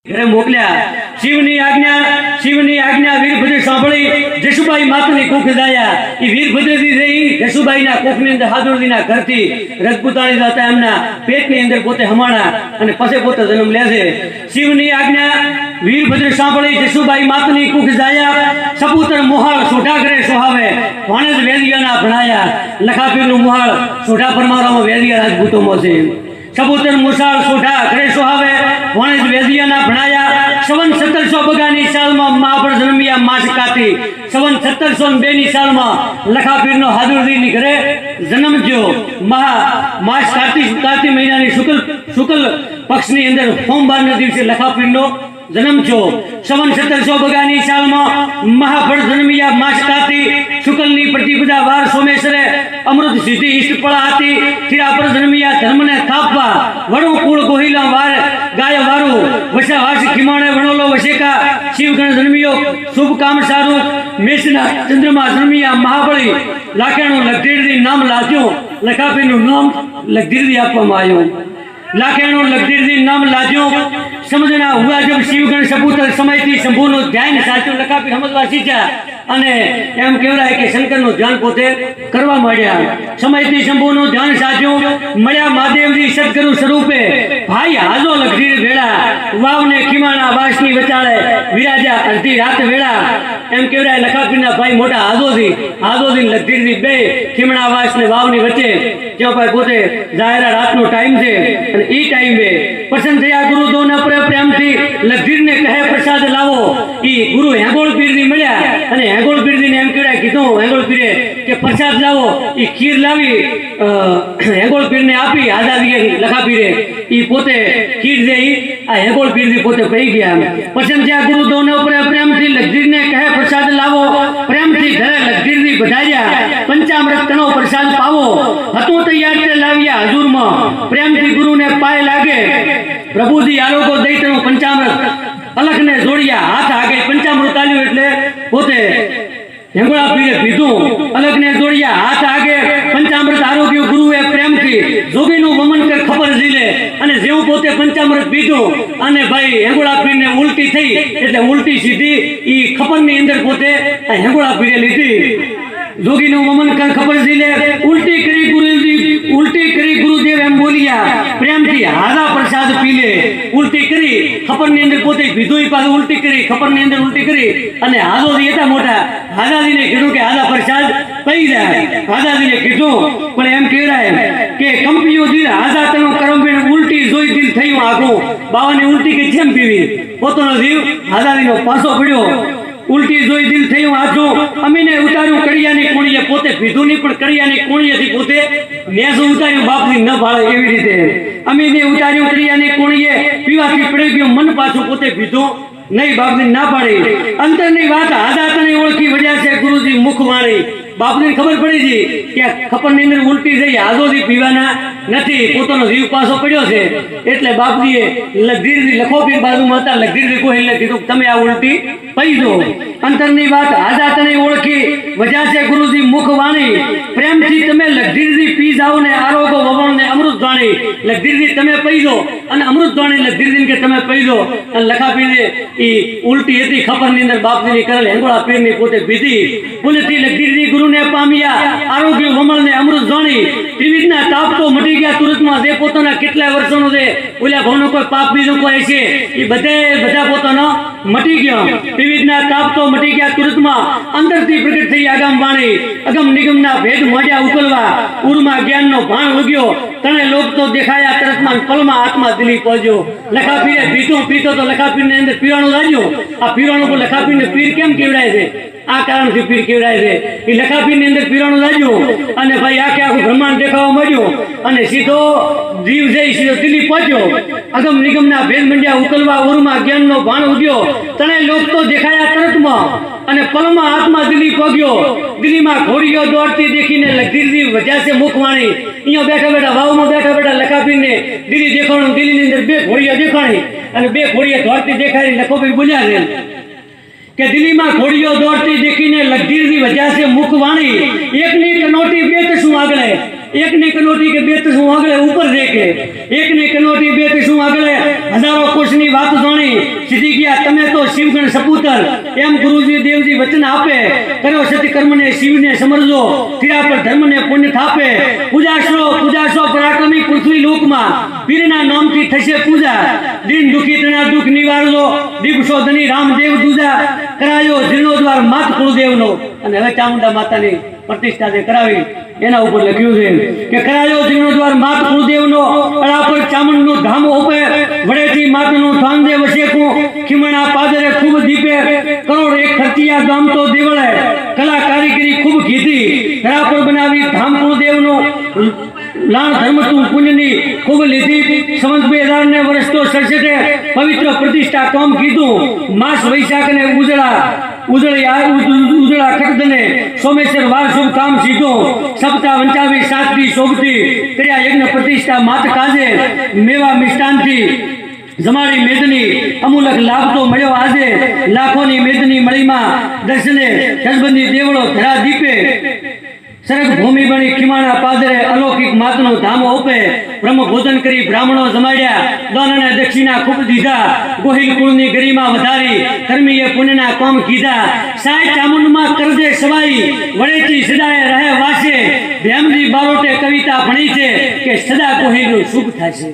ઘરે મોકલ્યા। શિવની આજ્ઞા વીરભદ્ર સાંભળી જશુબાઈ માતાની કુખ દાયા। એ વીરભદ્રજી રહી જશુબાઈના કુખની અંદર હાદુરજીના ઘરથી રજપૂતાણી હતા એમના પેટની અંદર પોતે હમાણા અને પછી પોતે જન્મ લે છે। શિવની આજ્ઞા વીરભદ્ર સાંભળી જશુબાઈ માતાની કુખ દાયા। સપુત્ર મોહાળ સોઢા કરે સોહાવે ભાણેજ વેદિયાના ભણાયા। લખાપીરનું મોહાળ સોઢા પરમારામાં વેદિયા રાજપૂતોમાં છે। સપુત્ર મોસાળ સોઢા કરે સોહાવે ભાણેજ વેદિયાના ભણાયા। સંવત 1702 સાલમાં મહાપર જન્મ્યા માસ કાતી। સંવત 1702 ની સાલમાં લખાપીરનો હાદુરજીની ઘરે જન્મ થયો। માસ કાર્તિક મહિનાની શુક્લ પક્ષની અંદર સોમવારના દિવસે લખાપીરનો જન્મ થયો। સંવત 1702 સાલમાં મહાફળ જન્મ્યા માસ કાતી। શુક્લની પ્રતિપદા વાર સોમેશ્વરે અમૃત સિદ્ધિ ઇષ્ટફળ હતી। થીરા પર જન્મ્યા ધર્મને થાપવા વડું કુળ ગોહિલા વાર ગાય વારું વસા વાસ ખીમાણે વણોલો વશેકા। શિવગણ જન્મ્યો શુભ કામ સારું। મેષના ચંદ્રમાં જન્મ્યા મહાબળી લાખેણું લગધીરથી નામ લાગ્યું। લખાપીરનું નામ લગધીરથી આપવામાં આવ્યું। લાખેણું લગધીરથી નામ લાગ્યું। સમજના હુआ जब શિવગણ સપુત્ર સમયથી શંભુનું ધ્યાન સાચું લખાપીર સમજવા શીખ્યા અને એમ કહેવાય કે શંકરનું ધ્યાન પોતે કરવા માંડ્યા। સમયથી શંભુનું ધ્યાન સાચ્યું મળ્યા મહાદેવજી સદગુરુ સ્વરૂપે ભાઈ હાજો લગધીર વેળા। વાવને ખીમાના વાસની વચાળે વિરાજા અડધી રાત વેળા। એમ કહેવાય લખાપીરના ભાઈ મોટા હાજોજી લગધીરજી બે ખીમણા વાસ ને વાવની વચ્ચે જ્યાં ભાઈ પોતે જાહેરા રાતનો ટાઈમ છે અને એ ટાઈમે પસંદ થયા ગુરુ દોના પ્રેમથી લગધીરને કહે પ્રસાદ લાવો। એ ગુરુ હેંગોળ પીરની મળ્યા અને હેંગોળ પીરજીને એમ કહેવાય કીધું હેંગોળ પીરે કે પ્રસાદ લાવો। એ ખીર લાવી હેંગોળ પીરને આપી આઝાદી લખાપીરે એ પોતે ખીર દે આ હેંગોળ પીરજી પોતે પી ગયા। પસંદ થયા ગુરુ દોના પ્રેમથી લગધીરને કહે પ્રસાદ લાવો। પ્રેમથી ઘરે લગધીરજી બધાયા પંચામૃત તણો પ્રસાદ પાવો। હતું તૈયાર તે લાવ્યા હજુરમાં પ્રેમથી ગુરુને પાય લાગે। પ્રભુજી આરોગો દઈ તેનું પંચામૃત અલખને જોડ્યા હાથ આગે। પંચામૃત આલ્યું એટલે પોતે હેંગોળા પીરે પીધું અલખને જોડ્યા હાથ આગે। પંચામૃત આરોગ્ય ગુરુએ પ્રેમથી જોગીનું વમન કર ખબર ઝીલે અને જેવું પોતે પંચામૃત પીધું અને ભાઈ હેંગોળા પીરને ઉલટી થઈ એટલે ઉલટી સીધી એ ખપરની અંદર પોતે હેંગોળા પીરે લીધી। જોગીનું વમન કર ખબર ઝીલે ઉલટી કરી ગુરુદેવ એમ બોલ્યા પ્રેમથી હાજા પ્રસાદ પી લે। ઉલટી કરી ખપરની અંદર પોતે પીધું પાછું ઉલટી કરી ખપરની અંદર ઉલટી કરી અને હાજોજી હતા મોટા હાજાજીને કીધું કે હાજા પ્રસાદ પી જાય। હાજાજીને કીધું પણ એમ કહેવાય કે કંપનીઓ દિલ હાજા તેનો કરમ ઉલટી જોઈ દિલ થયું આખું। બાવાની ઉલટી કે જેમ પીવી પોતાનો જીવ હાજાજીનો પાછો પડ્યો। ઉલટી જોઈ દિલ થયું આખું। અમીને ઉતાર્યું કડિયાની કોણીએ પોતે પીધું નહીં પણ કડિયાની કોણીએથી પોતે નેસું ઉતાર્યું બાપની ન ભાળે એવી રીતે। અમીને ઉતાર્યું કડિયાની કોણીએ પીવાથી પડી ગયું મન પાછું પોતે પીધું નહીં બાપની ના પાડી। અંતરની વાત હાદાતની ઓળખી વળ્યા છે ગુરુજી મુખ વાણી। બાપને ખબર પડી છે કે ખપરની અંદર ઉલટી થઈ હાજોજી પીવાના નથી પોતાનો જીવ પાછો પડ્યો છે એટલે બાપજીએ લગધીરજી લખોપીર બાજુમાં હતા લગધીરજી કોઈને કીધું તમે આ ઉલટી પી દો। અંતરની વાત હાજાતની ઓળખી વજા છે ગુરુજી મુખ વાણી। પ્રેમથી તમે લગધીરજી પી જાઓ ને આરોગો વવણને અમૃત જાણી। લગધીરજી તમે પી દો અને અમૃત જાણી લગધીરજી કે તમે પી દો અને લખાપીરે એ ઉલટી હતી ખપરની અંદર બાપજીની કરેલ હેંગોળા પીરની પોતે પીધી। પુલથી લગધીરજી ગુરુને પામ્યા આરોગ્ય વમળને અમૃત જાણી। ત્રિવિધના તાપ તો મટી ગયા તુરતમાં જે પોતાના કેટલા વર્ષોનો છે ઓલા ભાવનો કોઈ પાપ બીજું કોઈ છે એ બધા પોતાનો મટી ગયો। ત્રિવિધના તાપ તો મટી ગયા તુરતમાં અંદરથી પ્રગટ થઈ આગમ વાણી। અગમ નિગમના ભેદ મોઢ્યા ઉકલવા ઉરમાં જ્ઞાનનો ભાણ ઉગ્યો। તણે લોક તો દેખાયા તરતમાં પલમાં આત્મા દિલી પહોંચ્યો। લખાપીરે પીતો તો લખાપીરની અંદર પીવાનું લાગ્યું। આ પીવાનું પર લખાપીરને પીર કેમ કેવડાય છે આ કારણથી પીર કેવડાય છે એ લખાપીરની અંદર પીવાનું લાગ્યું અને ભાઈ આખું બ્રહ્માંડ દેખાવા મળ્યું અને સીધો જીવ જઈ સીધો દિલ્હી પહોંચ્યો। અગમ નિગમના ભેદ મંડ્યા ઉકલવા ઉરમાં જ્ઞાનનો ભાણ ઉગ્યો। તણે લોક તો દેખાયા તરતમાં અને પલમાં આત્મા દિલ્હી પહોંચ્યો। દિલ્હીમાં ઘોડીઓ દોડતી દેખીને લગધીરજી વજ્યા છે મુખવાણી। અહીંયા બેઠા વાવમાં બેઠા લખાપીરને દિલ્હી દેખાણું। દિલ્હીની અંદર બે ઘોડીઓ દેખાણી અને બે ઘોડીઓ દોડતી દેખાડી લખોપીર બોલ્યા છે કે દિલ્હીમાં ઘોડીઓ દોડતી દેખીને લગધીરજી વજ્યા છે મુખવાણી। એકની કનોટી બે કશું આગળ એક ને કનોટી કે બે તસું આગળ ઉપર દે કે એક ને કનોટી બે તસું આગળ હજારો કોષની વાત જાણી સીધી ગયા તમે તો શિવગણ સપુતર એમ ગુરુજી દેવજી વચન આપે કરો સત્કર્મને શિવને સમરજો તીરા પર ધર્મને પુણ્ય થાપે પૂજાશો પરાક્રમી પૃથ્વી લોકમાં પીરના નામથી થશે પૂજા દિન દુખી તના દુઃખ નિવારજો દીપશો ધની રામદેવ દૂજા કરાયો જીર્ણોદ્વાર માત કુળદેવનો અને હવે ચામુંડા માતાની પ્રતિષ્ઠા જે કરાવી એના ઉપર લખ્યું છે કે કરાયો જીર્ણોદ્વાર માત કુળદેવનો અળા પર ચામુંડનું ધામ ઓપે વડેથી માતનું થાંદે વસેકું ખીમણા પાદરે ખૂબ દીપે કરોડ એક ખર્ચિયા ગામ તો દેવળે કલા કારીગરી ખૂબ કીધી ધરા પર બનાવી ધામ કુળદેવનું લાણ ધર્મ તું પુણ્યની ખૂબ લીધી સંવત 2000 વર્ષ તો 67 પવિત્ર પ્રતિષ્ઠા કામ કીધું માસ વૈશાખ ને ઉજળા ખડદને સોમેશ્વર વાર શુભ કામ સીધું સપ્તાહ વંચાવી સાતથી શોભથી કર્યા યજ્ઞ પ્રતિષ્ઠા માત કાજે મેવા મિષ્ટાનથી જમાડી મેદની અમૂલક લાભ તો મળ્યો આજે લાખોની મેદની મળીમાં દર્શને જસબંધી દેવળો ધરા દીપે સરગ ભૂમિ બની ખીમાણા પાદરે અલૌકિક માતનું ધામ ઓપે બ્રહ્મ ભોજન કરી બ્રાહ્મણો જમાડ્યા દાન અને દક્ષિણા ખૂબ દીધા ગોહિલ કુળની ગરિમા વધારી ધર્મીએ પુણ્યના કામ કીધા સાય ચામુંડમાં કરજે સવાઈ વડેથી સદાય રહે વાસે ધ્યાનજી બારોટે કવિતા ભણી છે કે સદા ગોહિલનું શુભ થશે